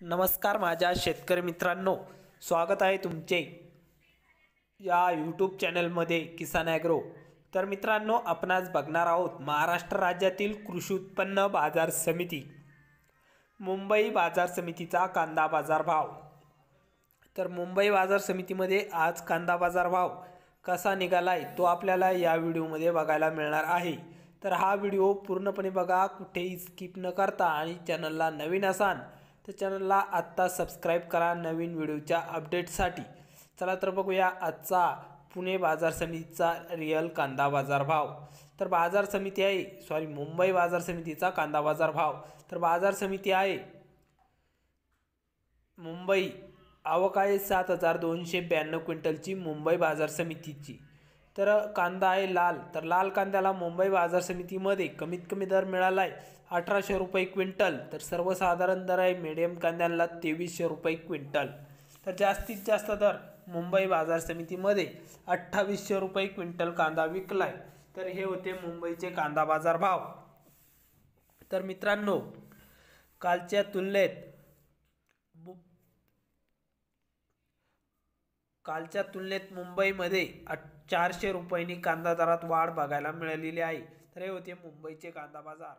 नमस्कार माझ्या शेतकरी मित्रांनो, स्वागत आहे तुमचे या यूट्यूब चॅनलमध्ये किसान ॲग्रो। तर मित्रांनो, आपण आज बघणार आहोत महाराष्ट्र राज्यातील कृषी उत्पन्न बाजार समिती मुंबई बाजार समितीचा कांदा बाजार भाव। तर मुंबई बाजार समितीमध्ये आज कांदा बाजार भाव कसा निघालाय तो आपल्याला या व्हिडिओमध्ये बघायला मिळणार आहे। तर हा व्हिडिओ पूर्णपणे बघा, कुठेही स्किप न करता, आणि चॅनलला नवीन असाल तर चॅनलला आत्ता सबस्क्राईब करा नवीन व्हिडिओच्या अपडेटसाठी। चला तर बघूया आजचा पुणे बाजार समितीचा रिअल कांदा बाजार भाव। तर बाजार समिती आहे मुंबई बाजार समितीचा कांदा बाजार भाव। तर बाजार समिती आहे मुंबई, आवक आहे 7292 क्विंटलची मुंबई बाजार समितीची। तर कांदा आहे लाल, तर लाल कांद्याला मुंबई बाजार समितीमध्ये कमीत कमी दर मिळाला आहे 1800 रुपये क्विंटल। तर सर्वसाधारण दर आहे मीडियम कांद्याला 2300 रुपये क्विंटल। तर जास्तीत जास्त दर मुंबई बाजार समितीमध्ये 2800 रुपये क्विंटल कांदा विकलाय। तर हे होते मुंबईचे कांदा बाजार भाव। तर मित्रांनो, कालच्या तुलनेत मुंबईमध्ये 400 रुपयांनी कांदा दरात वाढ बघायला मिळालेली आहे। तर हे होते मुंबईचे कांदा बाजार।